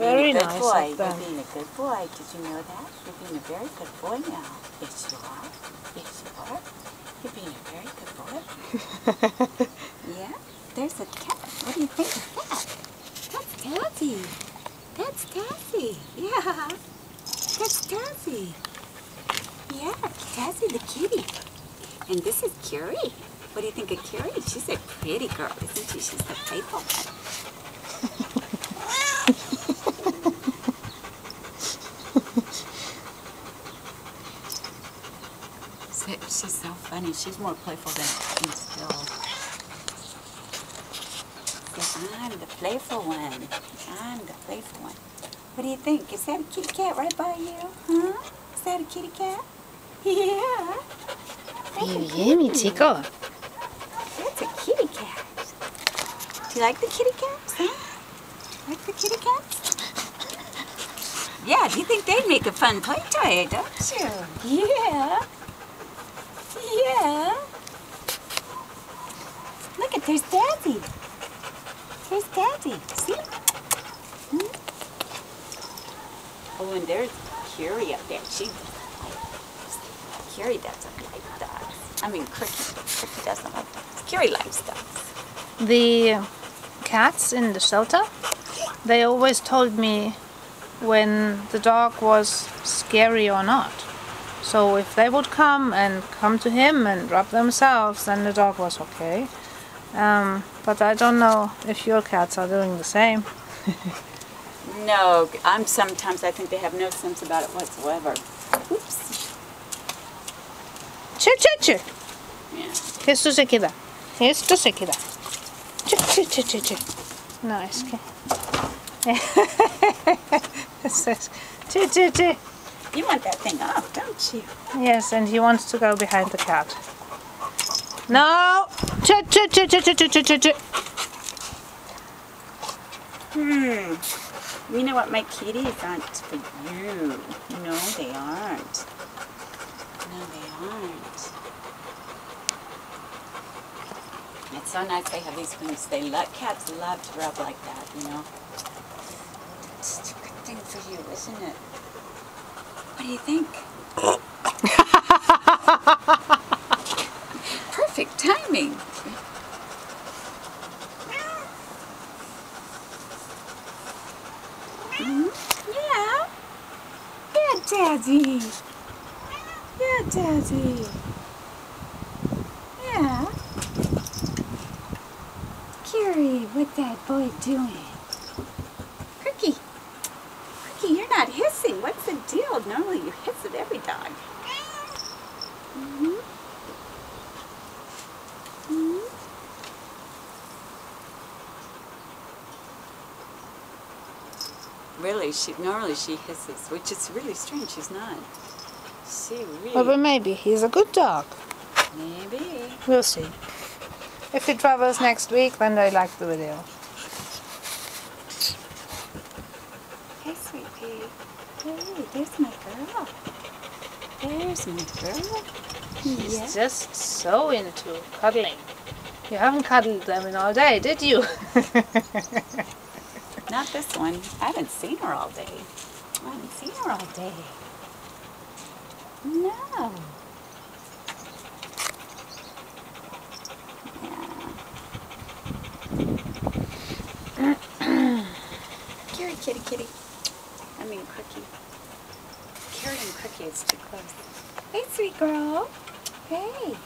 Very being a good nice boy. of them. You're being a good boy. Did you know that? You're being a very good boy now. Yes, you are. Yes, you are. You're being a very good boy. Yeah? There's a cat. What do you think of that? That's Cathy. That's Cathy. Yeah. That's Cathy. Yeah, Cathy the kitty. And this is Curie. What do you think of Curie? She's a pretty girl, isn't she? She's the playful one. She's so funny. She's more playful than still. I'm the playful one. I'm the playful one. What do you think? Is that a kitty cat right by you? Huh? Is that a kitty cat? Yeah. Bien, mi chico. That's a kitty cat. Do you like the kitty cats? Huh? Like the kitty cats? Yeah, do you think they'd make a fun play toy, don't you? Yeah. Yeah. Look at, there's Daddy. There's Daddy. See? Hmm? Oh, and there's Curie up there. Curie doesn't like dogs. I mean, Cricky doesn't like dogs. Curie likes dogs. The cats in the shelter, they always told me when the dog was scary or not. So if they would come to him and rub themselves, then the dog was okay. But I don't know if your cats are doing the same. No, sometimes I think they have no sense about it whatsoever. Oops. Che. Yeah. Esto se queda. Esto se queda. Che. Nice. It says che. You want that thing off, don't you? Yes, and he wants to go behind the cat. No! Che. You know what, my kitties aren't for you. No, they aren't. No, they aren't. It's so nice they have these things. Cats love to rub like that, you know. It's a good thing for you, isn't it? What do you think? Perfect timing. Yeah. Yeah, Daddy. Yeah, Daddy. Yeah. Curie, what's that boy doing? Cricky, you're not hissing. What's the deal? Normally you hiss at every dog. Really, normally she hisses, which is really strange. She's not. She really. Well, but maybe he's a good dog. Maybe. We'll see. If he travels next week, then they like the video. Hey, sweet pea. Hey, there's my girl. There's my girl. He's just so into cuddling. You haven't cuddled them in all day, did you? Not this one. I haven't seen her all day. No. Yeah. Kitty. I mean, Cricky. Curie and Cricky is too close. Hey, sweet girl. Hey.